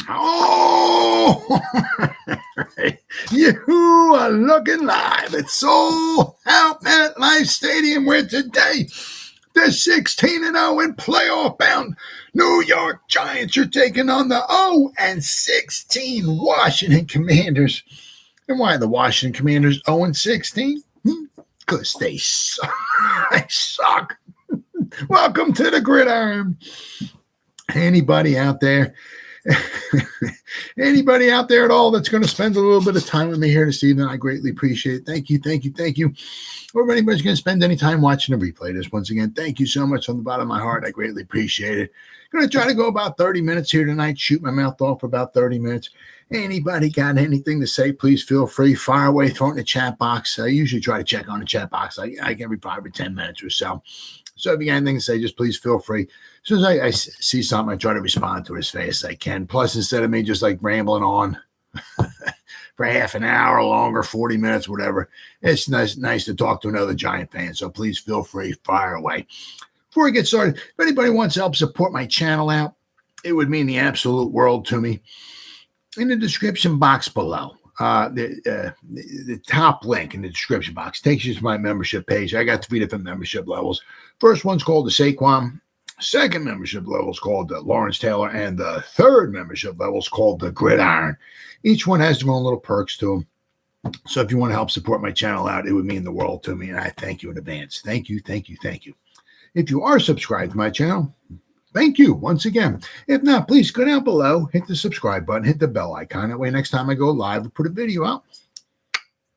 Oh, you are looking live at Soul Out at Life Stadium, where today the 16-0 and playoff-bound New York Giants are taking on the 0-16 Washington Commanders. And why are the Washington Commanders 0-16? Because they suck. They suck. Welcome to the Gridiron. Anybody out there at all that's going to spend a little bit of time with me here this evening, I greatly appreciate it. Thank you. Or if anybody's going to spend any time watching the replay this, once again, thank you so much from the bottom of my heart. I greatly appreciate it. I'm going to try to go about 30 minutes here tonight, shoot my mouth off for about 30 minutes. Anybody got anything to say, please feel free. Fire away, throw it in the chat box. I usually try to check on the chat box like every 5 or 10 minutes or so. So if you got anything to say, just please feel free. As soon as I see something, I try to respond to it as fast as I can. Plus, instead of me just like rambling on for half an hour longer, 40 minutes, whatever, it's nice to talk to another Giant fan. So please feel free, fire away. Before we get started, if anybody wants to help support my channel out, it would mean the absolute world to me. In the description box below, the top link in the description box takes you to my membership page. I got 3 different membership levels. First one's called the Saquon. Second membership level is called the Lawrence Taylor. And the third membership level is called the Gridiron. Each one has their own little perks to them. So if you want to help support my channel out, it would mean the world to me. And I thank you in advance. Thank you. If you are subscribed to my channel, thank you once again. If not, please go down below, hit the subscribe button, hit the bell icon. That way, next time I go live and put a video out,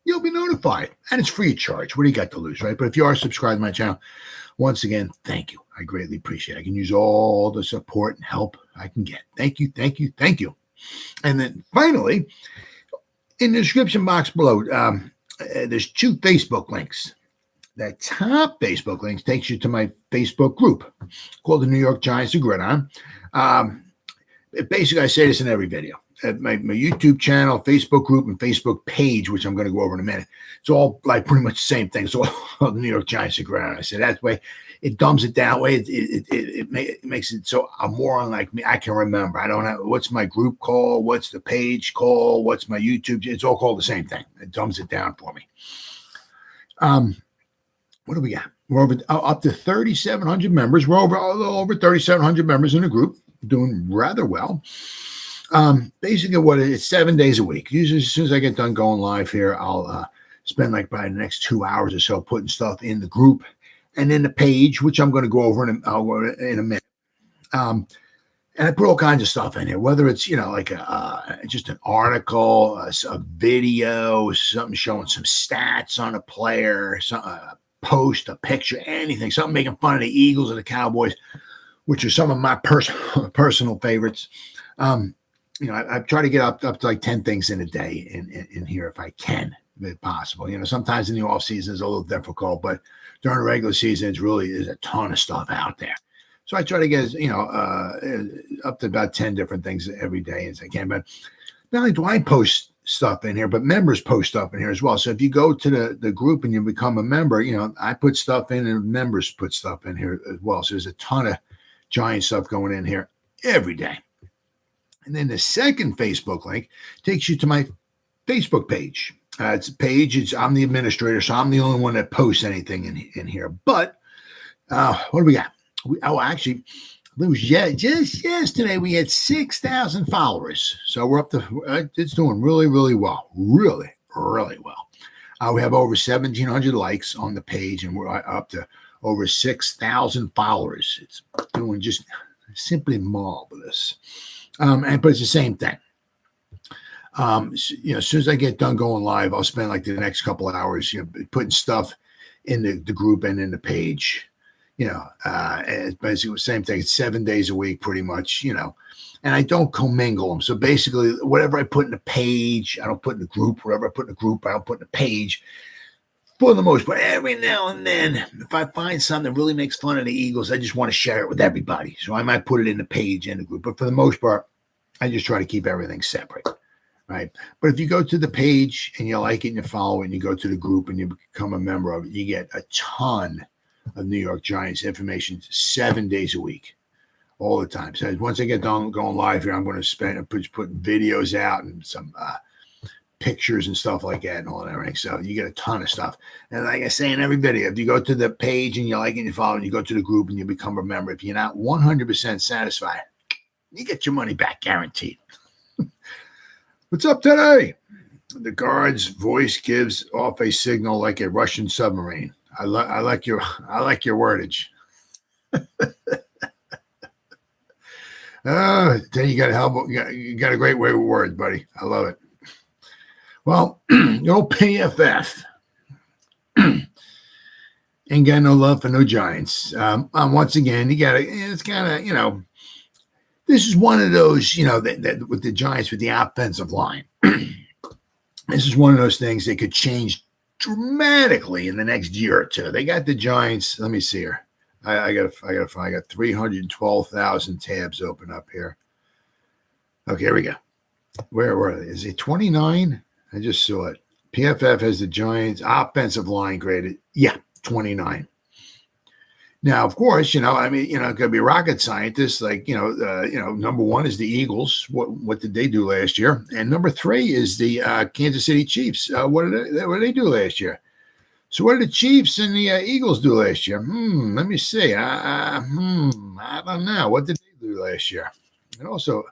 you'll be notified. And it's free of charge. What do you got to lose, right? But if you are subscribed to my channel, once again, thank you. I greatly appreciate it. I can use all the support and help I can get. Thank you. And then finally, in the description box below, there's 2 Facebook links. That top Facebook link takes you to my Facebook group called the New York Giants The Gridiron. Basically, I say this in every video. My YouTube channel, Facebook group, and Facebook page, which I'm going to go over in a minute. It's all like pretty much the same thing. It's all the New York Giants The Gridiron. I said that way. It dumbs it down. Way it makes it so a moron like me, I can remember. I don't know what's my group called, what's the page called, what's my YouTube. It's all called the same thing. It dumbs it down for me. What do we got? We're over up to 3,700 members. We're over 3,700 members in the group, doing rather well. Basically, it's 7 days a week. Usually, as soon as I get done going live here, I'll spend like probably the next 2 hours or so putting stuff in the group and in the page, which I'm going to go over in a minute. And I put all kinds of stuff in here, whether it's, like just an article, a video, something showing some stats on a player, post, a picture, anything, something making fun of the Eagles or the Cowboys, which are some of my personal favorites. I try to get up to like 10 things in a day in here if I can, if possible. Sometimes in the off season is a little difficult, but during the regular season, there's a ton of stuff out there. So I try to get, up to about 10 different things every day as I can. But not only do I post stuff in here, but members post stuff in here as well. So if you go to the group and you become a member, I put stuff in and members put stuff in here as well. So there's a ton of Giant stuff going in here every day. And then the second Facebook link takes you to my Facebook page. It's a page. I'm the administrator, so I'm the only one that posts anything in here. But what do we got? Actually, it was just yesterday we had 6,000 followers. So we're up to, it's doing really, really well. Really, really well. We have over 1,700 likes on the page, and we're up to over 6,000 followers. It's doing just simply marvelous. But it's the same thing. As soon as I get done going live, I'll spend like the next couple of hours, putting stuff in the group and in the page. It's basically the same thing. It's 7 days a week, pretty much, and I don't commingle them. So basically, whatever I put in the page, I don't put in the group. Whatever I put in the group, I don't put in the page. For the most part, every now and then, if I find something that really makes fun of the Eagles, I just want to share it with everybody. So I might put it in the page and the group. But for the most part, I just try to keep everything separate, right? But if you go to the page and you like it and you follow it and you go to the group and you become a member of it, you get a ton of New York Giants information 7 days a week. all the time. So once I get done going live here, I'm going to put videos out and some pictures and stuff like that and all that, right? So you get a ton of stuff. And like I say in every video, if you go to the page and you like it and you follow, and you go to the group and you become a member, if you're not 100% satisfied, you get your money back guaranteed. What's up today? The guard's voice gives off a signal like a Russian submarine. I like your wordage. Then you got you got a great way with words, buddy. I love it. Well, PFF ain't got no love for no Giants. Once again, it's kind of, this is one of those, that with the Giants with the offensive line. This is one of those things that could change dramatically in the next year or two. They got the Giants. Let me see here. I got 312,000 tabs open up here. Okay, here we go. Where were they? Is it 29? I just saw it. PFF has the Giants offensive line graded. Yeah, 29. Now, of course, it could be rocket scientists. Like, number one is the Eagles. What did they do last year? And number three is the Kansas City Chiefs. What did they do last year? So what did the Chiefs and the Eagles do last year? Let me see. I don't know. What did they do last year? And also,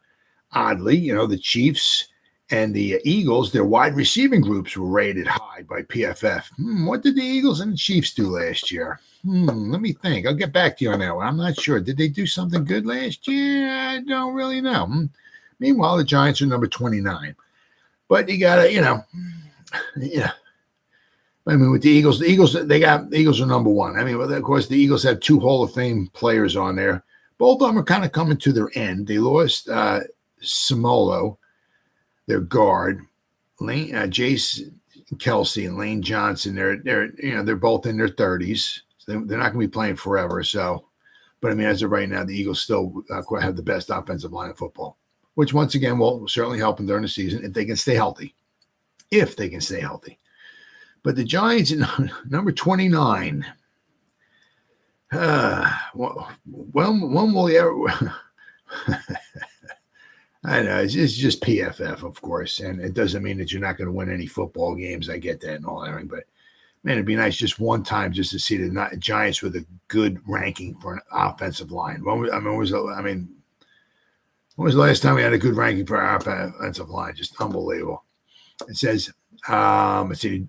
oddly, the Chiefs and the Eagles, their wide receiving groups were rated high by PFF. What did the Eagles and the Chiefs do last year? Let me think. I'll get back to you on that one. I'm not sure. Did they do something good last year? I don't really know. Meanwhile, the Giants are number 29. But you got to, I mean, with the Eagles, the Eagles are number one. I mean, of course, the Eagles have two Hall of Fame players on there. Both of them are kind of coming to their end. They lost Samolo, their guard, Jason Kelsey and Lane Johnson. They're both in their 30s. So they're not going to be playing forever. So, but I mean, as of right now, the Eagles still have the best offensive line in football, which once again will certainly help them during the season if they can stay healthy. But the Giants number 29. When will they ever? I know it's just PFF, of course, and it doesn't mean that you're not going to win any football games. I get that and all that, but man, it'd be nice just one time just to see the Giants with a good ranking for an offensive line. When was the last time we had a good ranking for our offensive line? Just unbelievable. It says, let's see,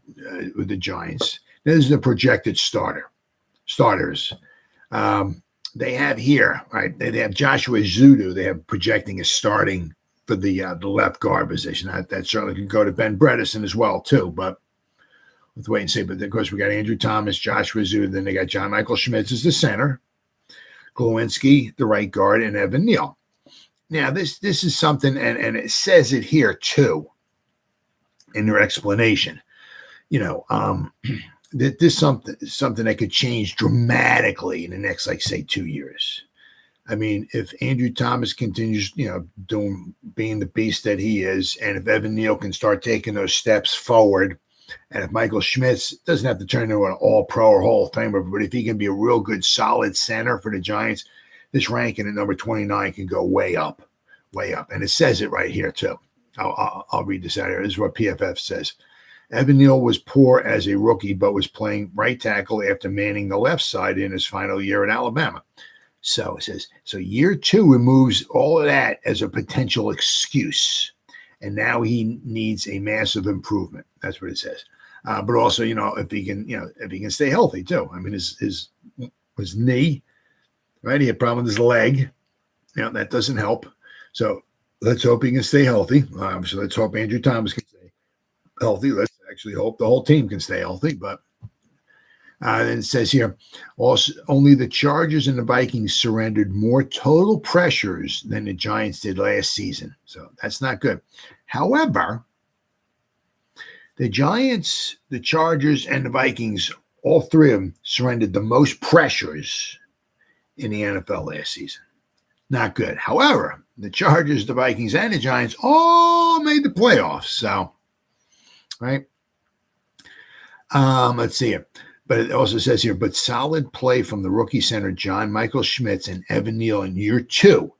with the Giants. This is the projected starters. They have here, right? They have Joshua Zudu. They have projecting as starting for the left guard position. That certainly can go to Ben Bredesen as well, too. But let's wait and see. But of course, we got Andrew Thomas, Joshua Zudu. Then they got John Michael Schmitz as the center, Glowinski, the right guard, and Evan Neal. Now, this is something, and it says it here too in their explanation. That this something that could change dramatically in the next, like, say, 2 years. I mean, if Andrew Thomas continues, being the beast that he is, and if Evan Neal can start taking those steps forward, and if Michael Schmitz doesn't have to turn into an all-pro or Hall of Famer, but if he can be a real good, solid center for the Giants, this ranking at number 29 can go way up. And it says it right here, too. I'll read this out here. This is what PFF says. Evan Neal was poor as a rookie, but was playing right tackle after manning the left side in his final year at Alabama. So it says, year 2 removes all of that as a potential excuse. And now he needs a massive improvement. That's what it says. But also, if he can stay healthy too. I mean, his knee, right? He had a problem with his leg. That doesn't help. So let's hope he can stay healthy. So let's hope Andrew Thomas can stay healthy. Let's actually hope the whole team can stay healthy. But then it says here, also, only the Chargers and the Vikings surrendered more total pressures than the Giants did last season. So that's not good. However, the Giants, the Chargers, and the Vikings, all three of them surrendered the most pressures in the NFL last season. Not good. However, the Chargers, the Vikings, and the Giants all made the playoffs. So, right. Let's see it. But it also says here, but solid play from the rookie center, John Michael Schmitz and Evan Neal in year 2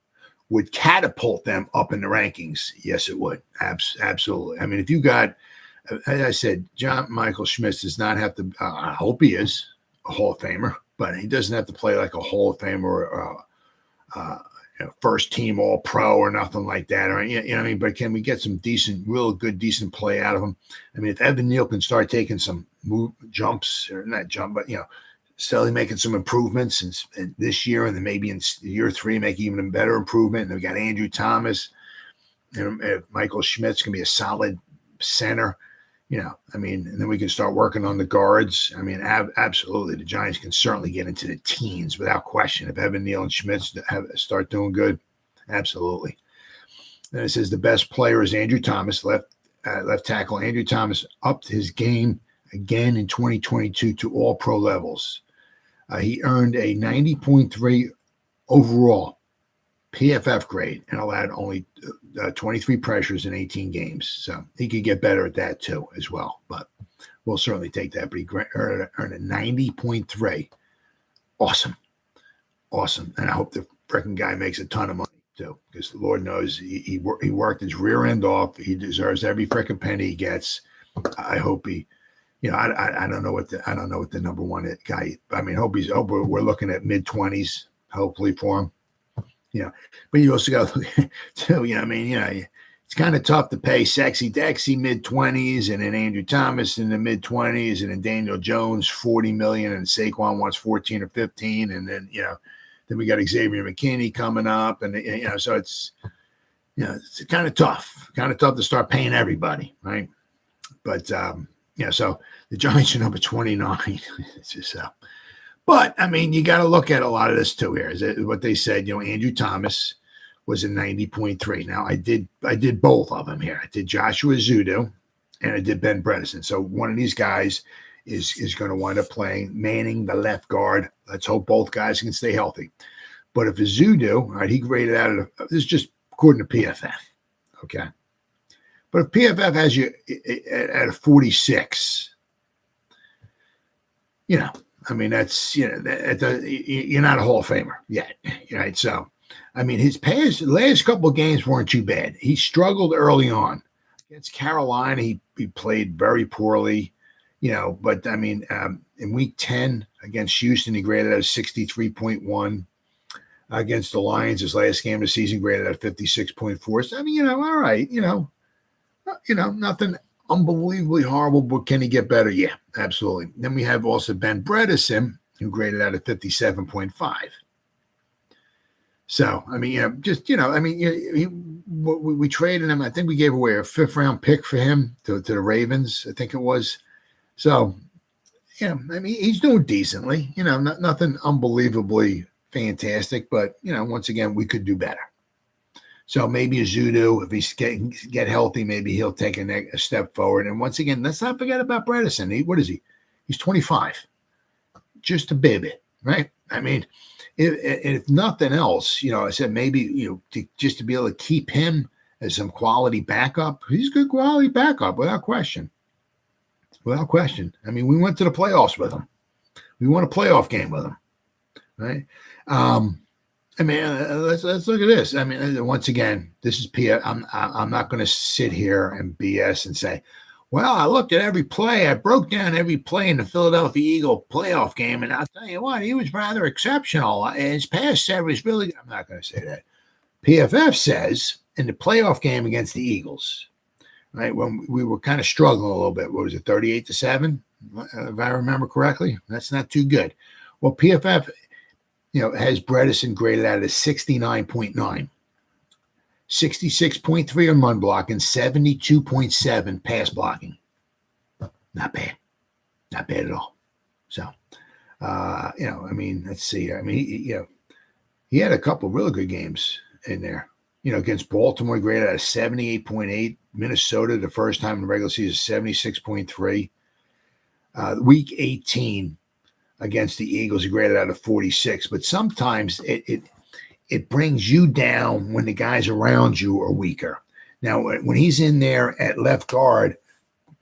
would catapult them up in the rankings. Yes, it would. Absolutely. I mean, if you got, as I said, John Michael Schmitz does not have to, I hope he is a Hall of Famer, but he doesn't have to play like a Hall of Famer or first team all pro or nothing like that. Or, you know what I mean? But can we get some decent play out of him? I mean, if Evan Neal can start taking some jumps, or not jump, but, steadily making some improvements in this year, and then maybe in year 3, make even a better improvement. And we got Andrew Thomas, Michael Schmitz can be a solid center. I mean, and then we can start working on the guards. I mean, absolutely, the Giants can certainly get into the teens without question if Evan Neal and Schmitz start doing good. Absolutely. Then it says the best player is Andrew Thomas, left tackle. Andrew Thomas upped his game again in 2022 to all pro levels. He earned a 90.3 overall PFF grade and allowed only 23 pressures in 18 games. So he could get better at that too as well. But we'll certainly take that. But he earned a 90.3. Awesome. And I hope the freaking guy makes a ton of money too, because the Lord knows he worked his rear end off. He deserves every freaking penny he gets. I hope he, I don't know what the number one guy. I mean, hope we're looking at mid-20s hopefully for him. But you also got to look at too. It's kind of tough to pay Sexy Dexy mid-20s, and then Andrew Thomas in the mid-20s, and then Daniel Jones $40 million, and Saquon wants 14 or 15, and then then we got Xavier McKinney coming up, and so it's it's kind of tough to start paying everybody, right? But so the Giants are number 29. It's just but I mean, you got to look at a lot of this too. Here is what they said. Andrew Thomas was a 90.3. Now I did both of them here. I did Joshua Zudu and I did Ben Bredesen. So one of these guys is going to wind up manning the left guard. Let's hope both guys can stay healthy. But if Zudu, all right, he graded out this is just according to PFF, okay. But if PFF has you at a 46, I mean, that's, you're not a Hall of Famer yet, right? So, I mean, his last couple of games weren't too bad. He struggled early on. Against Carolina, he played very poorly, but I mean, in week 10 against Houston, he graded at a 63.1. Against the Lions, his last game of the season, graded at 56.4. So, I mean, all right, nothing unbelievably horrible, but can he get better? Yeah, absolutely. Then we have also Ben Bredesen, who graded out at 57.5. So, I mean, we traded him. I think we gave away a 5th-round pick for him to the Ravens, I think it was. So, I mean, he's doing decently, nothing unbelievably fantastic, but, once again, we could do better. So maybe Zudu, if he's get healthy, maybe he'll take a step forward. And once again, let's not forget about Bredesen. What is he? He's 25. Just a baby, right? I mean, if nothing else, I said maybe, just to be able to keep him as some quality backup. He's good quality backup, without question. Without question. I mean, we went to the playoffs with him. We won a playoff game with him, right? I mean, let's look at this. I mean, once again, this is I'm not going to sit here and BS and say, well, I looked at every play. I broke down every play in the Philadelphia Eagle playoff game, and I'll tell you what, he was rather exceptional. His pass set was really. I'm not going to say that. PFF says in the playoff game against the Eagles, right, when we were kind of struggling a little bit. What was it, 38-7? If I remember correctly, that's not too good. Well, PFF. Has Bredesen graded out at 69.9, 66.3 on run block, and 72.7 pass blocking. Not bad. Not bad at all. So, I mean, let's see. I mean, he had a couple really good games in there. Against Baltimore, he graded out at 78.8. Minnesota, the first time in the regular season, 76.3. Week 18, against the Eagles, he graded out of 46. But sometimes it brings you down when the guys around you are weaker. Now, when he's in there at left guard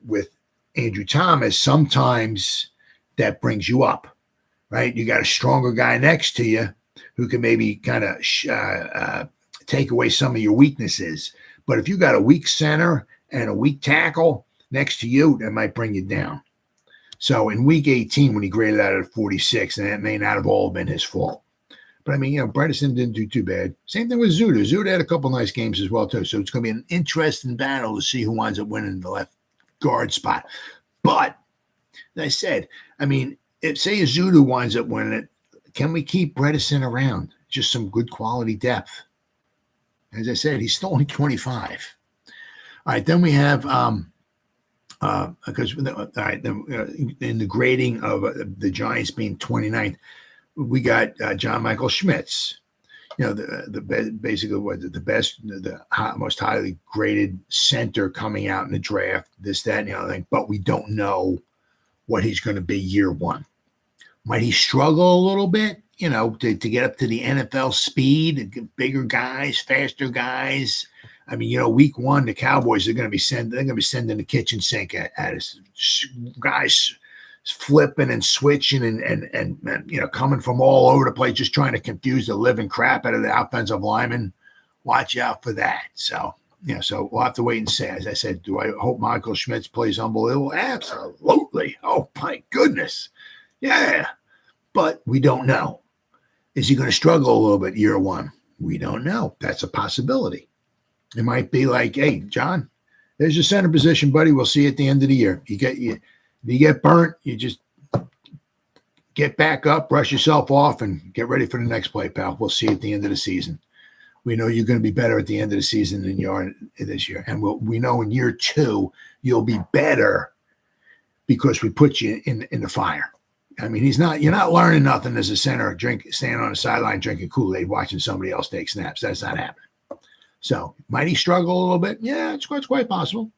with Andrew Thomas, sometimes that brings you up, right? You got a stronger guy next to you who can maybe kind of take away some of your weaknesses. But if you got a weak center and a weak tackle next to you, that might bring you down. So in week 18, when he graded out at 46, and that may not have all been his fault. But I mean, Bredesen didn't do too bad. Same thing with Zuda. Zuda had a couple nice games as well, too. So it's going to be an interesting battle to see who winds up winning the left guard spot. But, as I said, I mean, if say Zuda winds up winning it, can we keep Bredesen around? Just some good quality depth. As I said, he's still only 25. All right, then we have because in the grading of the Giants being 29th, we got John Michael Schmitz. Basically the best, most highly graded center coming out in the draft. This, that, and the other thing. But we don't know what he's going to be year one. Might he struggle a little bit? To get up to the NFL speed, bigger guys, faster guys. I mean, week one, the Cowboys are going to be sending the kitchen sink at us. Guys flipping and switching and coming from all over the place, just trying to confuse the living crap out of the offensive linemen. Watch out for that. So, so we'll have to wait and see. As I said, do I hope Michael Schmitz plays unbelievable? Absolutely. Oh, my goodness. Yeah. But we don't know. Is he going to struggle a little bit year one? We don't know. That's a possibility. It might be like, hey, John, there's your center position, buddy. We'll see you at the end of the year. If you get burnt, you just get back up, brush yourself off, and get ready for the next play, pal. We'll see you at the end of the season. We know you're going to be better at the end of the season than you are this year. And we know in year two, you'll be better because we put you in the fire. I mean, you're not learning nothing as a center, standing on the sideline, drinking Kool-Aid, watching somebody else take snaps. That's not happening. So might he struggle a little bit? Yeah, it's quite possible.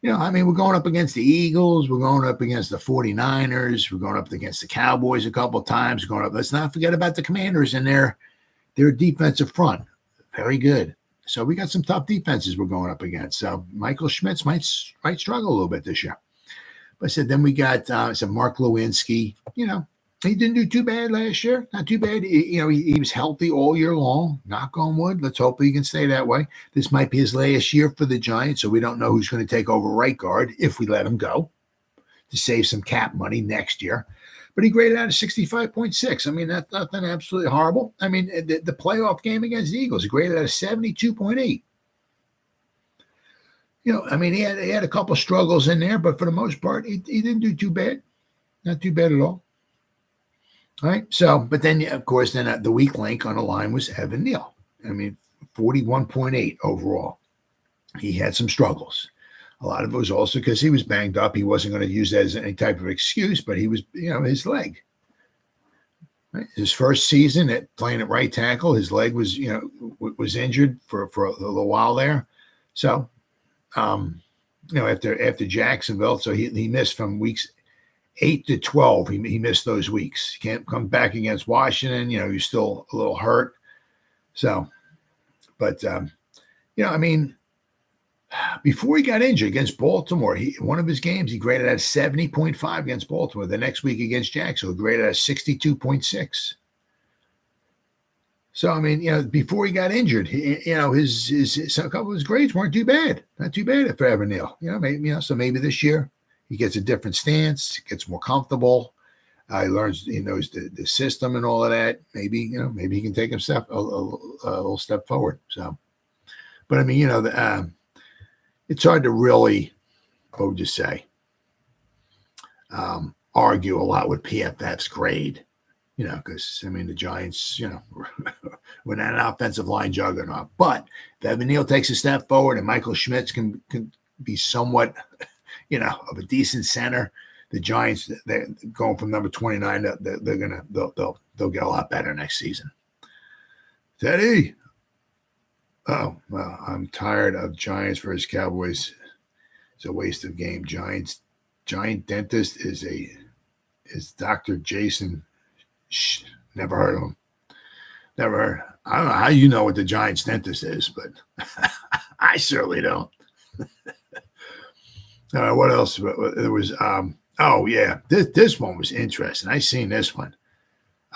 We're going up against the Eagles. We're going up against the 49ers. We're going up against the Cowboys a couple of times. Let's not forget about the Commanders and their defensive front. Very good. So we got some tough defenses we're going up against. So Michael Schmitz might struggle a little bit this year. But I said, then we got Mark Lewinsky. He didn't do too bad last year. Not too bad. He was healthy all year long. Knock on wood. Let's hope he can stay that way. This might be his last year for the Giants, so we don't know who's going to take over right guard if we let him go to save some cap money next year. But he graded out a 65.6. I mean, that's nothing absolutely horrible. I mean, the playoff game against the Eagles, he graded out a 72.8. He had a couple struggles in there, but for the most part, he didn't do too bad. Not too bad at all. All right. So, but then, of course, the weak link on the line was Evan Neal. 41.8 overall. He had some struggles. A lot of it was also because he was banged up. He wasn't going to use that as any type of excuse, but he was, his leg. Right? His first season playing at right tackle, his leg was, was injured for a little while there. So, after Jacksonville, so he missed from weeks 8 to 12. He missed those weeks. He can't come back against Washington. He's still a little hurt. So, but before he got injured against Baltimore, one of his games he graded at 70.5 against Baltimore. The next week against Jacksonville, graded at 62.6. So, before he got injured, a couple of his grades weren't too bad. Not too bad for Evan Neal. So maybe this year he gets a different stance, gets more comfortable. He learns, he knows the system and all of that. Maybe he can take a little step forward. So, but it's hard to really, what would you say, argue a lot with PFF's grade. Because, the Giants, we're not an offensive line juggernaut. But if Evan Neal takes a step forward and Michael Schmitz can be somewhat, of a decent center, the Giants, they're going from number 29, they'll get a lot better next season. Teddy. Oh, well, I'm tired of Giants versus Cowboys. It's a waste of game. Giant dentist is Dr. Jason. Never heard of him. Never heard. I don't know how you know what the Giants dentist is, but I certainly don't. What else? There was Oh yeah, this one was interesting. I seen this one.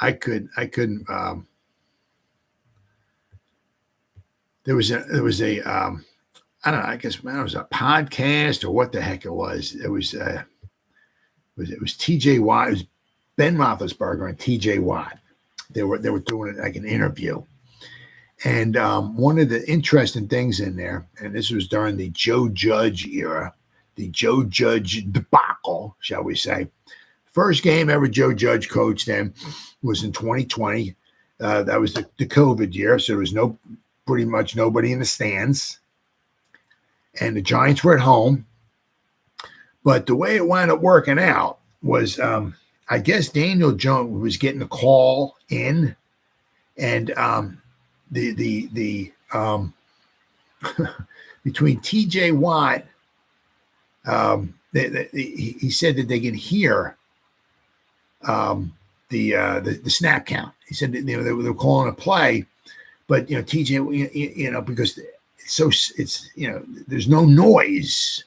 I couldn't. There was a I don't know. I guess it was a podcast or what the heck it was. It was T.J. Watt. It was Ben Roethlisberger and T.J. Watt. They were doing it like an interview, and one of the interesting things in there, and this was during the Joe Judge era, the Joe Judge debacle, shall we say. First game ever Joe Judge coached them was in 2020. That was the COVID year, so there was pretty much nobody in the stands. And the Giants were at home. But the way it wound up working out was, I guess Daniel Jones was getting a call in, and the between T.J. Watt, he said that they can hear the snap count. He said that, they were calling a play, but TJ, because it's there's no noise.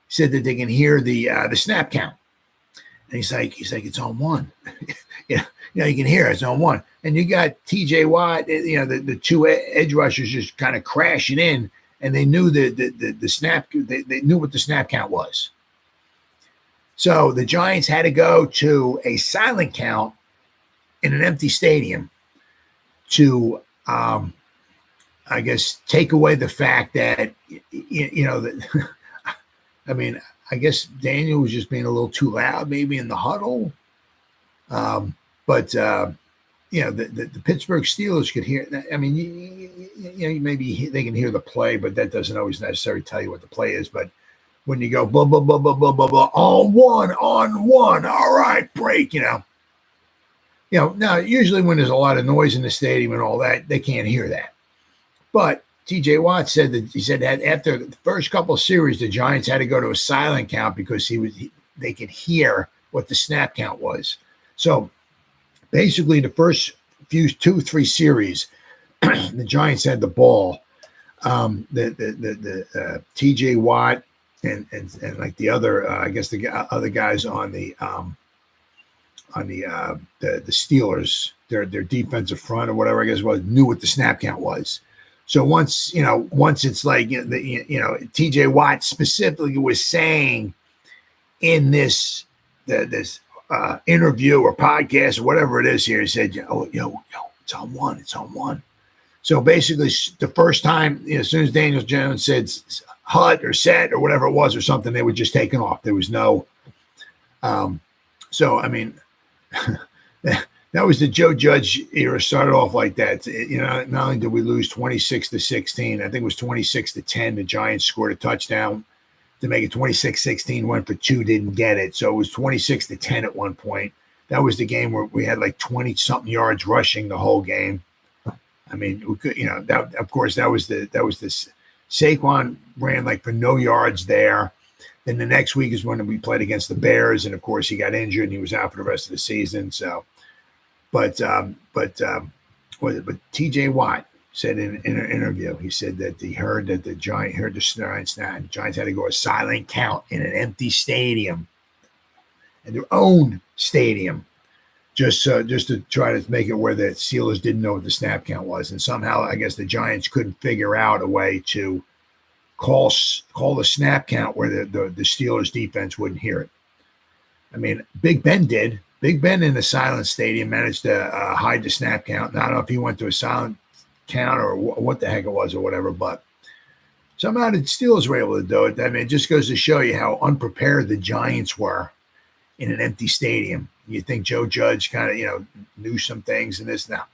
He said that they can hear the snap count, and he's like it's on one. You can hear it's on one, and you got TJ Watt, the two edge rushers just kind of crashing in, and they knew the snap. They knew what the snap count was. So the Giants had to go to a silent count in an empty stadium to, I guess, take away the fact that, that, I mean, I guess Daniel was just being a little too loud maybe in the huddle. But the Pittsburgh Steelers could hear. I mean, maybe they can hear the play, but that doesn't always necessarily tell you what the play is. But when you go blah blah blah blah blah blah blah on one, all right, break. Now usually when there's a lot of noise in the stadium and all that, they can't hear that. But T.J. Watt said that after the first couple of series, the Giants had to go to a silent count because they could hear what the snap count was. So basically, the first few 2-3 series, the Giants had the ball. The T.J. Watt and like the other, I guess the other guys on the Steelers, their defensive front or whatever I guess was, knew what the snap count was. So once it's like T.J. Watt specifically was saying in this interview or podcast or whatever it is here, he said, yo, it's on one. So basically, the first time, as soon as Daniel Jones said hut or set or whatever it was or something, they were just taken off. There was no. So I mean, that was the Joe Judge era. Started off like that. Not only did we lose 26-16, I think it was 26-10. The Giants scored a touchdown to make it 26-16. Went for 2, didn't get it. So it was 26-10 at one point. That was the game where we had like 20-something yards rushing the whole game. I mean, we could, that of course that was this. Saquon ran like for no yards there. Then the next week is when we played against the Bears, and of course he got injured and he was out for the rest of the season. So, but T.J. Watt said in an interview, he said that he heard that the Giants heard the Giants had to go a silent count in an empty stadium, in their own stadium, just to try to make it where the Steelers didn't know what the snap count was, and somehow I guess the Giants couldn't figure out a way to call the snap count where the Steelers defense wouldn't hear it. I mean, Big Ben did. Big Ben in the silent stadium managed to hide the snap count. Now, I don't know if he went to a silent count or what the heck it was or whatever, but somehow the Steelers were able to do it. I mean, it just goes to show you how unprepared the Giants were in an empty stadium. You think Joe Judge kind of, knew some things and this now.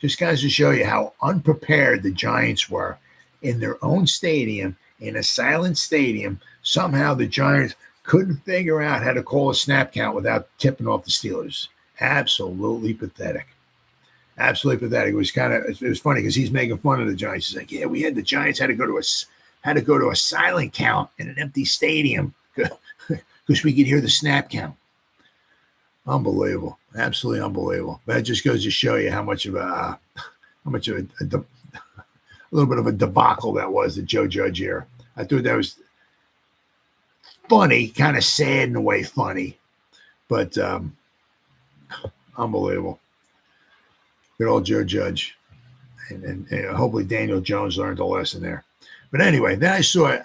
Just goes to show you how unprepared the Giants were in their own stadium, in a silent stadium. Somehow the Giants couldn't figure out how to call a snap count without tipping off the Steelers. Absolutely pathetic. Absolutely pathetic. It was funny because he's making fun of the Giants. He's like, yeah, the Giants had to go to a silent count in an empty stadium because we could hear the snap count. Unbelievable. Absolutely unbelievable. But it just goes to show you how much of a little bit of a debacle that was the Joe Judge era. I thought that was funny, kind of sad in a way, funny, but unbelievable. Good old Joe Judge. And hopefully Daniel Jones learned a lesson there. But anyway, then I saw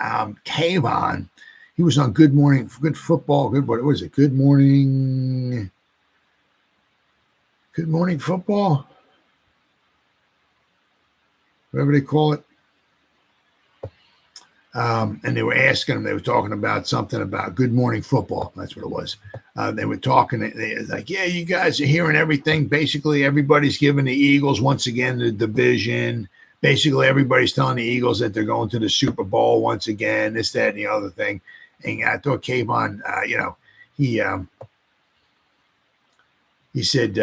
Kayvon. He was on Good Football. What was it? Good Morning Football? Whatever they call it. And they were asking him, they were talking about something about Good Morning Football. That's what it was. They were talking, they was like, yeah, you guys are hearing everything. Basically, everybody's giving the Eagles once again the division. Basically, everybody's telling the Eagles that they're going to the Super Bowl once again, this, that, and the other thing. And I thought Kayvon, he said,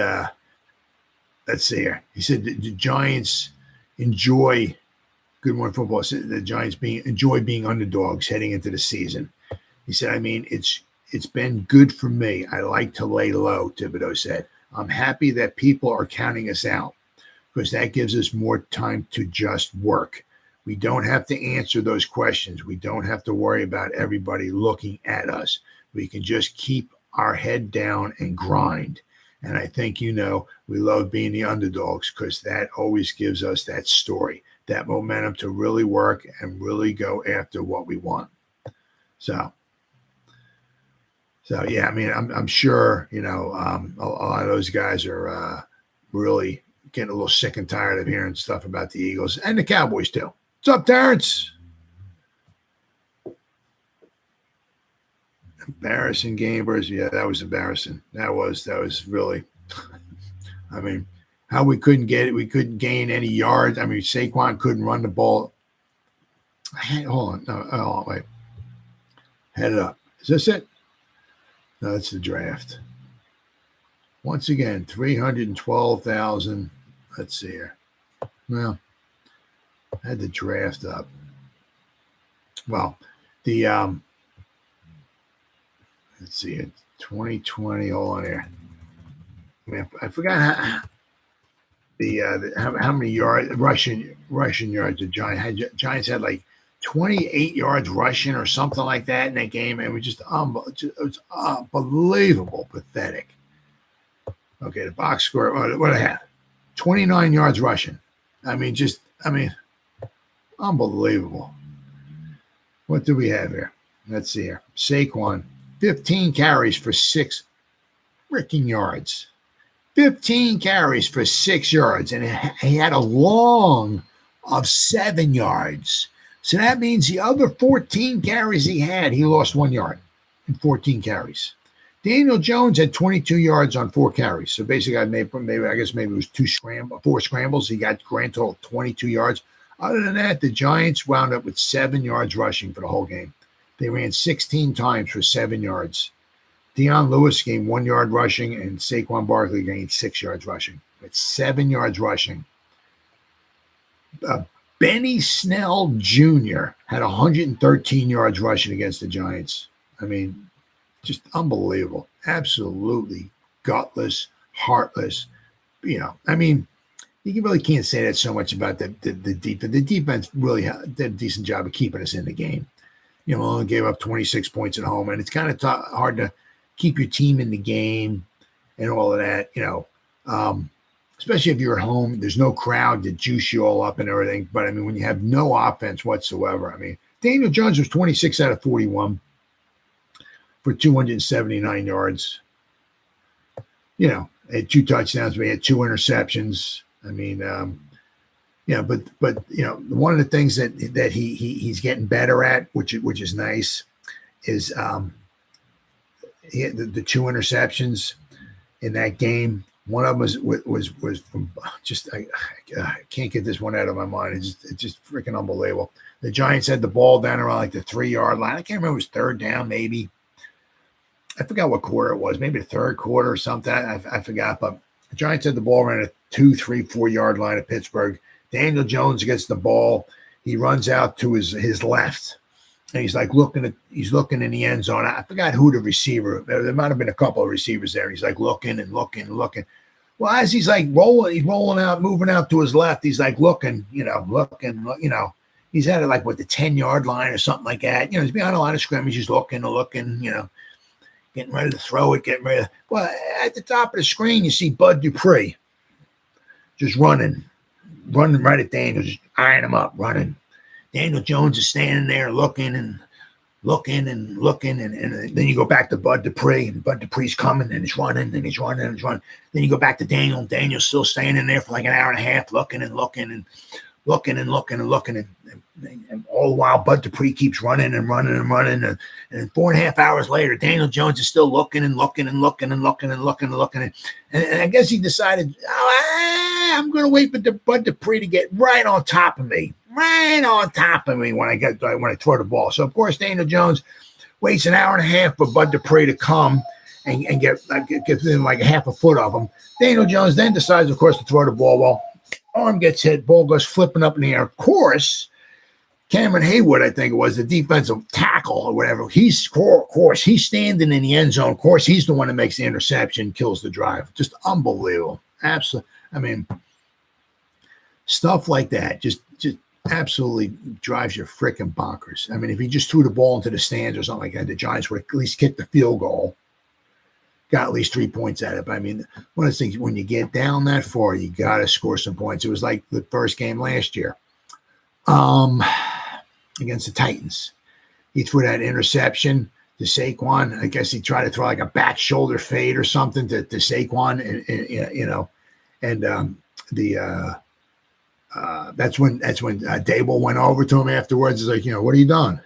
let's see here. He said the Giants enjoy Good Morning Football. The Giants enjoy being underdogs heading into the season. He said, I mean, it's been good for me. I like to lay low, Thibodeau said. I'm happy that people are counting us out because that gives us more time to just work. We don't have to answer those questions. We don't have to worry about everybody looking at us. We can just keep our head down and grind. And I think, we love being the underdogs because that always gives us that story, that momentum to really work and really go after what we want. So yeah, I mean, I'm sure, a lot of those guys are really getting a little sick and tired of hearing stuff about the Eagles and the Cowboys too. What's up, Terrence? Embarrassing game versus, yeah, that was embarrassing. That was really, I mean, how we couldn't get it. We couldn't gain any yards. I mean, Saquon couldn't run the ball. Hold on, wait. Head it up. Is this it? No, that's the draft. Once again, 312,000. Let's see here. Well, I had the draft up. Well, the let's see it. 2020. Hold on here. I mean, I forgot how many yards rushing yards the Giants had. Giants had like 28 yards rushing or something like that in that game, and it was just it was unbelievable, pathetic. Okay, the box score. What I have? 29 yards rushing. I mean, unbelievable. What do we have here? Let's see here. Saquon, 15 carries for 6 freaking yards. 15 carries for 6 yards, and he had a long of 7 yards. So that means the other 14 carries he lost 1 yard in 14 carries. Daniel Jones had 22 yards on 4 carries. So basically, maybe it was 4 scrambles. He got grand total 22 yards. Other than that, the Giants wound up with 7 yards rushing for the whole game. They ran 16 times for 7 yards. Deion Lewis gained 1 yard rushing, and Saquon Barkley gained 6 yards rushing. With 7 yards rushing. Benny Snell Jr. had 113 yards rushing against the Giants. I mean, just unbelievable. Absolutely gutless, heartless. I mean, you really can't say that so much about the defense. The defense really did a decent job of keeping us in the game. Only gave up 26 points at home, and it's kind of hard to keep your team in the game and all of that, especially if you're at home. There's no crowd to juice you all up and everything. But, I mean, when you have no offense whatsoever, I mean, Daniel Jones was 26 out of 41 for 279 yards. Had 2 touchdowns, but he had 2 interceptions. I mean, but one of the things that he's getting better at, which is nice, is he had the 2 interceptions in that game. One of them was from I can't get this one out of my mind. It's just freaking unbelievable. The Giants had the ball down around like the 3-yard line. I can't remember, it was 3rd down maybe. I forgot what quarter it was, maybe the 3rd quarter or something. I forgot, but the Giants had the ball around a 2, 3, 4-yard line of Pittsburgh. Daniel Jones gets the ball. He runs out to his left, and he's looking in the end zone. I forgot who the receiver. There might have been a couple of receivers there. He's looking and looking and looking. Well, as he's rolling out, moving out to his left, he's looking, He's at it like with the 10-yard line or something like that. He's behind a line of scrimmage. He's looking, getting ready to throw it, Well, at the top of the screen, you see Bud Dupree just running right at Daniel, just eyeing him up, running. Daniel Jones is standing there looking, and then you go back to Bud Dupree, and Bud Dupree's coming, and he's running. Then you go back to Daniel. Daniel's still standing there for like an hour and a half, looking, and all the while Bud Dupree keeps running, and 4.5 hours later, Daniel Jones is still looking, and I guess he decided, I'm going to wait for Bud Dupree to get right on top of me when I throw the ball. So of course Daniel Jones waits an hour and a half for Bud Dupree to come and get within like a half a foot of him. Daniel Jones then decides, of course, to throw the ball. Well, arm gets hit, ball goes flipping up in the air. Of course, Cameron Haywood, I think it was, the defensive tackle or whatever, he's standing in the end zone. Of course, he's the one that makes the interception, kills the drive. Just unbelievable. Absolutely. I mean, stuff like that just absolutely drives you freaking bonkers. I mean, if he just threw the ball into the stands or something like that, the Giants would at least kick the field goal, got at least 3 points at it. But I mean, one of the things, when you get down that far, you got to score some points. It was like the first game last year against the Titans. He threw that interception to Saquon. I guess he tried to throw like a back shoulder fade or something to Saquon, that's when Dable went over to him afterwards. He's like, what are you doing?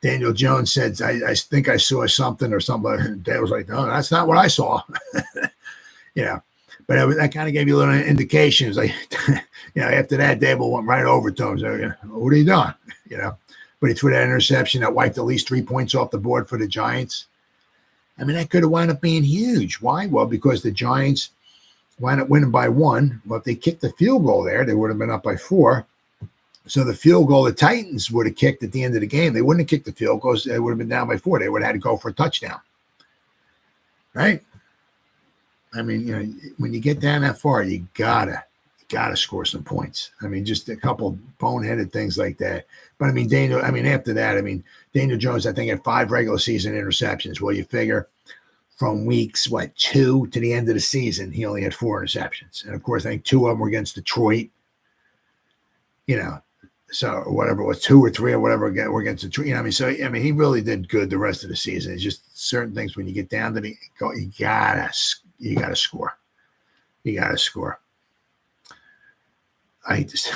Daniel Jones said, I think I saw something or something. Dale was like, no, that's not what I saw. But that kind of gave you a little indication. It was like, after that, Dable went right over to him. So, what are you doing? But he threw that interception that wiped at least 3 points off the board for the Giants. I mean, that could have wound up being huge. Why? Well, because the Giants wound up winning by 1. Well, if they kicked the field goal there, they would have been up by 4. So the field goal the Titans would have kicked at the end of the game, they wouldn't have kicked the field goal. They would have been down by 4. They would have had to go for a touchdown. Right? I mean, when you get down that far, you gotta score some points. I mean, just a couple boneheaded things like that. But after that, Daniel Jones, I think, had 5 regular season interceptions. Well, you figure from weeks 2 to the end of the season, he only had 4 interceptions. And of course, I think 2 of them were against Detroit. So whatever it was, 2 or 3 or whatever were against Detroit. So he really did good the rest of the season. It's just certain things when you get down to you gotta score. You gotta score. I just,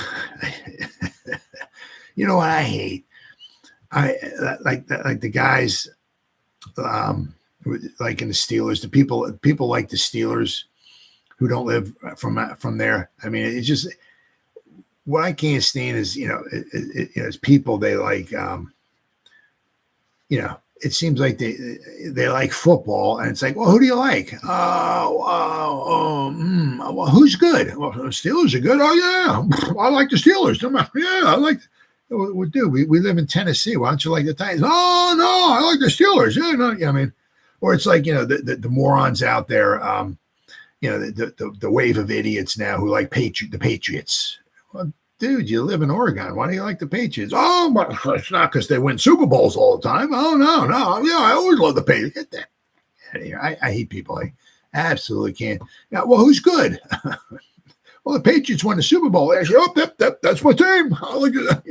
what I hate? I like the guys, like in the Steelers, the people like the Steelers who don't live from there. I mean, it's just, what I can't stand is, it's people, they like, it seems like they like football, and it's like, well, who do you like? Well, who's good? Well, the Steelers are good. Oh yeah, I like the Steelers. Yeah, I like. Well, dude, we live in Tennessee. Why don't you like the Titans? Oh no, I like the Steelers. Yeah, no, or it's like, the morons out there. The wave of idiots now who like the Patriots. Well, dude, you live in Oregon. Why do you like the Patriots? Oh, but it's not because they win Super Bowls all the time. Oh, no. Yeah, I always love the Patriots. Get that out of here. I hate people. I absolutely can't. Yeah, well, who's good? Well, the Patriots won the Super Bowl last year. Oh, that's my team.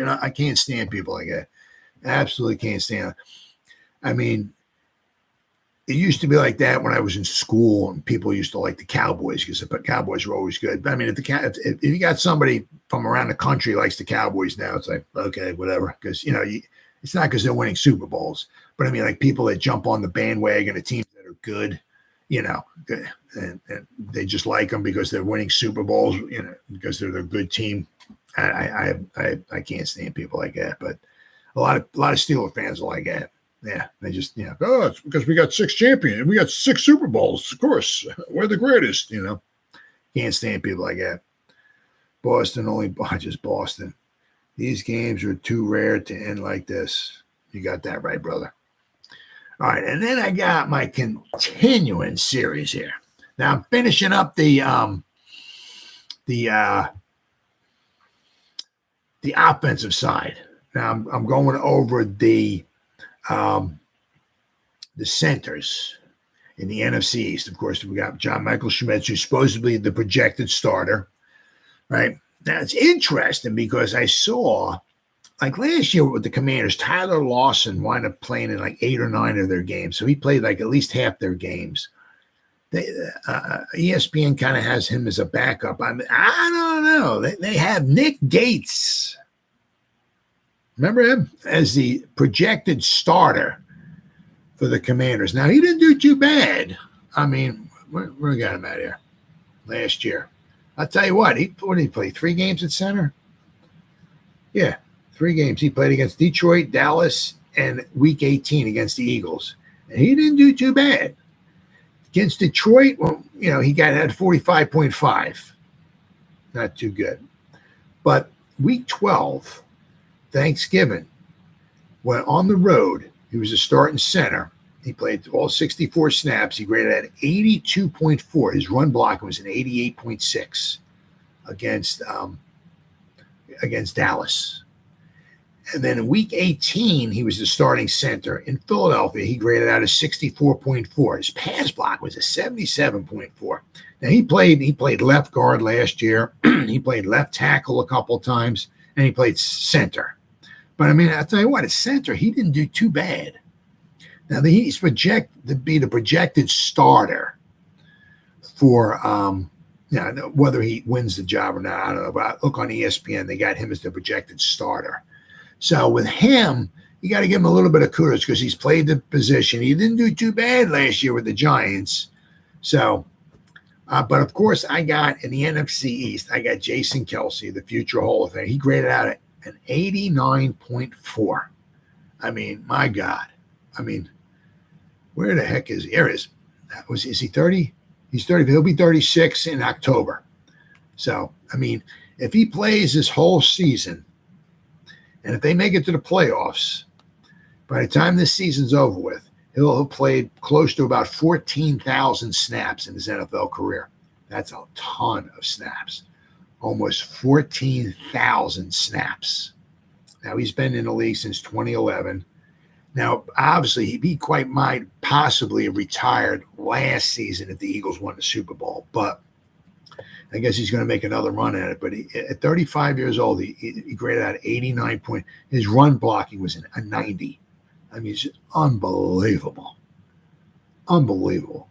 I can't stand people like that. Absolutely can't stand it. I mean, it used to be like that when I was in school, and people used to like the Cowboys because the Cowboys were always good. But I mean, if you got somebody from around the country likes the Cowboys now, it's like, okay, whatever. Because, it's not because they're winning Super Bowls. But I mean, like people that jump on the bandwagon of teams that are good, and they just like them because they're winning Super Bowls, because they're a good team. I can't stand people like that. But a lot of Steeler fans are like that. Yeah, they just, it's because we got 6 champions. We got 6 Super Bowls. Of course, we're the greatest, Can't stand people like that. Just Boston. These games are too rare to end like this. You got that right, brother. All right, and then I got my continuing series here. Now I'm finishing up the the offensive side. Now I'm going over the centers in the NFC East. Of course, we got John Michael Schmitz, who's supposedly the projected starter, right? Now, it's interesting because I saw, like last year with the Commanders, Tyler Lawson wound up playing in like 8 or 9 of their games. So he played like at least half their games. ESPN kind of has him as a backup. I don't know. They have Nick Gates. Remember him? As the projected starter for the Commanders. Now, he didn't do too bad. I mean, where got him at here? Last year. I'll tell you what did he play? 3 games at center? Yeah, 3 games. He played against Detroit, Dallas, and Week 18 against the Eagles. And he didn't do too bad. Against Detroit, well, he had 45.5. Not too good. But Week 12, Thanksgiving, went on the road. He was a starting center. He played all 64 snaps. He graded at 82.4. His run block was an 88.6 against Dallas. And then in Week 18, he was the starting center. In Philadelphia, he graded out a 64.4. His pass block was a 77.4. Now, he played left guard last year. He played left tackle a couple of times, and he played center. But, I mean, I'll tell you what, at center, he didn't do too bad. Now, he's projected to be the projected starter for whether he wins the job or not, I don't know. But I look on ESPN, they got him as the projected starter. So with him, you got to give him a little bit of kudos because he's played the position. He didn't do too bad last year with the Giants. So, but of course, I got in the NFC East, I got Jason Kelce, the future Hall of Fame. He graded out at an 89.4. I mean, my God. I mean, where the heck is he? There is. Is he 30? He's 30. He'll be 36 in October. So, I mean, if he plays this whole season, and if they make it to the playoffs, by the time this season's over with, he'll have played close to about 14,000 snaps in his NFL career. That's a ton of snaps. Almost 14,000 snaps. Now, he's been in the league since 2011. Now, obviously, he might possibly have retired last season if the Eagles won the Super Bowl, but I guess he's going to make another run at it. But at 35 years old, he graded out 89 points. His run blocking was a 90. I mean, it's just unbelievable. Unbelievable.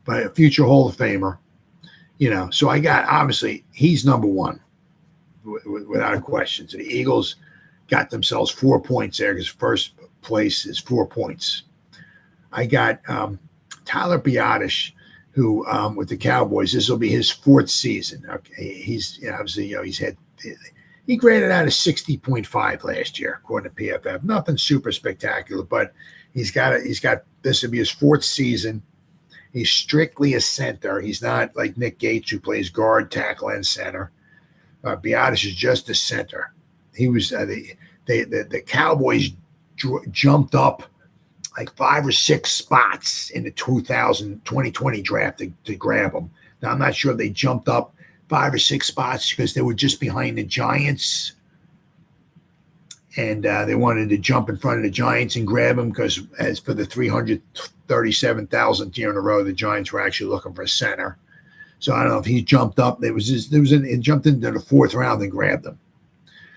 But a future Hall of Famer, So I got, obviously, he's number one without a question. So the Eagles got themselves 4 points there because first place is 4 points. I got Tyler Biadasz, who with the Cowboys, this will be his 4th season. Okay, he's obviously he graded out a 60.5 last year according to PFF. Nothing super spectacular, but he's got this will be his 4th season. He's strictly a center. He's not like Nick Gates, who plays guard, tackle, and center. Biadasz is just a center. He was the Cowboys jumped up like 5 or 6 spots in the 2020 draft to grab him. Now, I'm not sure they jumped up 5 or 6 spots because they were just behind the Giants. And they wanted to jump in front of the Giants and grab him because as for the 337,000th year in a row, the Giants were actually looking for a center. So I don't know if he jumped up. He jumped into the 4th round and grabbed him.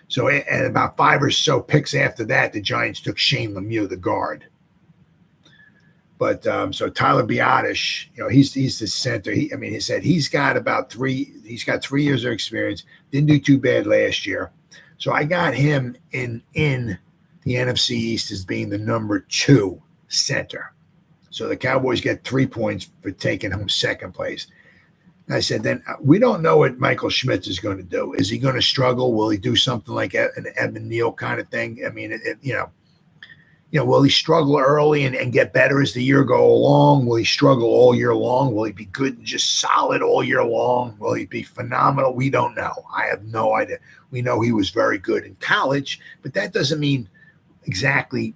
So and about 5 or so picks after that, the Giants took Shane Lemieux, the guard. But so Tyler Biadasz, he's the center. He said he's got 3 years of experience. Didn't do too bad last year. So I got him in the NFC East as being the number 2 center. So the Cowboys get 3 points for taking home 2nd place. And I said, then we don't know what Michael Schmitz is going to do. Is he going to struggle? Will he do something like an Evan Neal kind of thing? I mean, will he struggle early and get better as the year go along? Will he struggle all year long? Will he be good and just solid all year long? Will he be phenomenal? We don't know. I have no idea. We know he was very good in college, but that doesn't mean exactly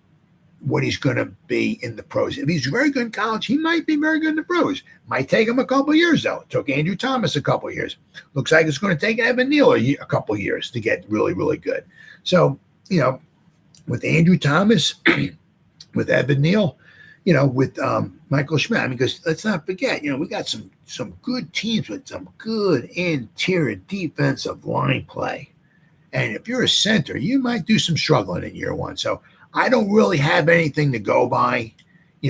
what he's going to be in the pros. If he's very good in college, he might be very good in the pros. Might take him a couple of years, though. It took Andrew Thomas a couple of years. Looks like it's going to take Evan Neal a couple of years to get really, really good. So, with Andrew Thomas, with Evan Neal, with Michael Schmidt. I mean, because let's not forget, we got some good teams with some good interior defensive line play. And if you're a center, you might do some struggling in year one. So I don't really have anything to go by.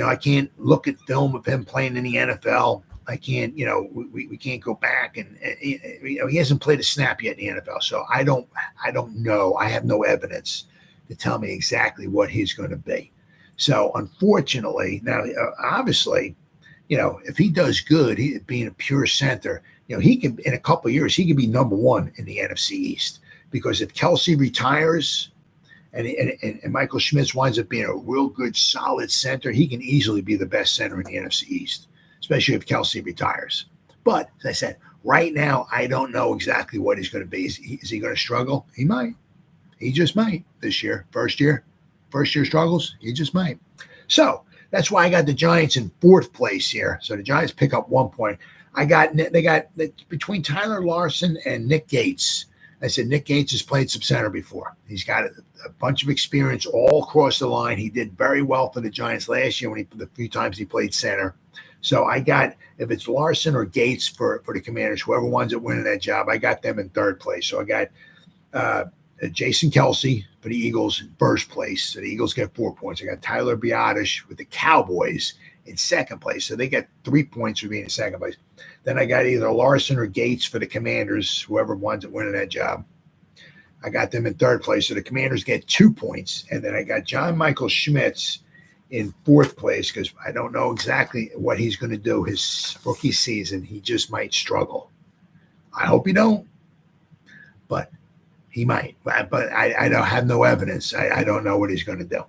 I can't look at film of him playing in the NFL. I can't, we can't go back and he hasn't played a snap yet in the NFL. So I don't know. I have no evidence to tell me exactly what he's going to be. So unfortunately, now obviously, if he does good, he being a pure center, he can in a couple of years he could be number one in the NFC East. Because if Kelsey retires and Michael Schmitz winds up being a real good, solid center, he can easily be the best center in the NFC East, especially if Kelsey retires. But as I said, right now, I don't know exactly what he's going to be. Is he going to struggle? He might. He just might this year. First year struggles. He just might. So that's why I got the Giants in fourth place here. So the Giants pick up 1 point. They got between Tyler Larson and Nick Gates. I said Nick Gates has played some center before. He's got a bunch of experience all across the line. He did very well for the Giants last year the few times he played center. So I got, if it's Larson or Gates for the Commanders, whoever winds up winning that job, I got them in third place. So I got Jason Kelsey for the Eagles in first place. So the Eagles get 4 points. I got Tyler Biadasz with the Cowboys in second place. So they get 3 points for being in second place. Then I got either Larson or Gates for the Commanders, whoever winds up winning that job. I got them in third place. So the Commanders get 2 points. And then I got John Michael Schmitz in fourth place because I don't know exactly what he's going to do his rookie season. He just might struggle. I hope he don't, but he might. But I don't have no evidence. I don't know what he's going to do.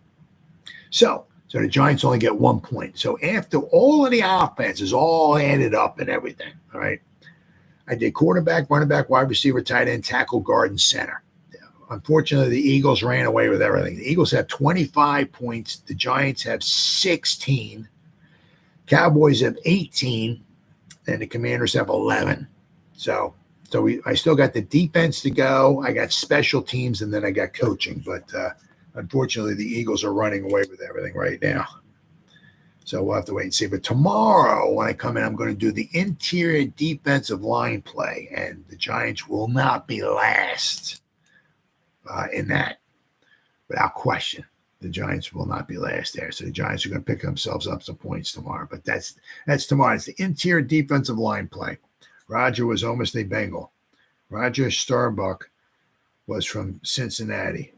So the Giants only get 1 point. So after all of the offenses all added up and everything, all right, I did quarterback, running back, wide receiver, tight end, tackle, guard, and center. Unfortunately, the Eagles ran away with everything. The Eagles have 25 points. The Giants have 16. Cowboys have 18. And the Commanders have 11. So I still got the defense to go. I got special teams, and then I got coaching. But unfortunately, the Eagles are running away with everything right now. So we'll have to wait and see. But tomorrow, when I come in, I'm going to do the interior defensive line play. And the Giants will not be last in that. Without question, the Giants will not be last there. So the Giants are going to pick themselves up some points tomorrow. But that's tomorrow. It's the interior defensive line play. Roger was almost a Bengal. Roger Starbuck was from Cincinnati.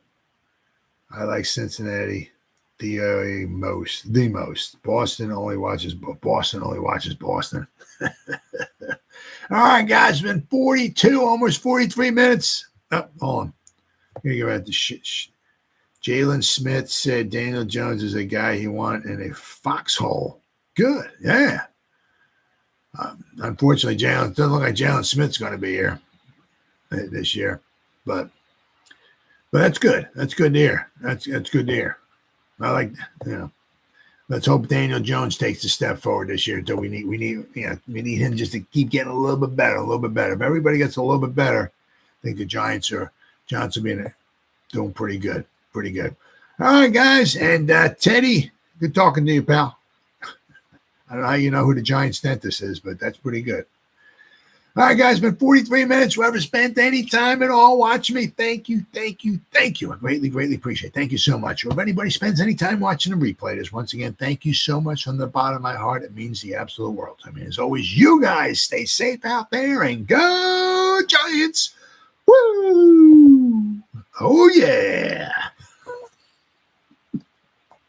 I like Cincinnati the most. Boston only watches Boston. All right, guys, it's been 42, almost 43 minutes. Oh, hold on. I'm going to go out the shit. Jalen Smith said Daniel Jones is a guy he wants in a foxhole. Good, yeah. Unfortunately, it doesn't look like Jalen Smith's going to be here this year, but that's good. That's good to hear. That's good to hear. I like, let's hope Daniel Jones takes a step forward this year. Until we need him just to keep getting a little bit better. If everybody gets a little bit better, I think the Giants will be doing pretty good. All right, guys, and Teddy, good talking to you, pal. I don't know how you know who the Giants dentist is, but that's pretty good. All right, guys, been 43 minutes. Whoever spent any time at all watching me, thank you. I greatly appreciate it. Thank you so much. Or if anybody spends any time watching the replay, this once again, thank you so much from the bottom of my heart. It means the absolute world. I mean, as always, you guys stay safe out there and go Giants. Woo! Oh, yeah.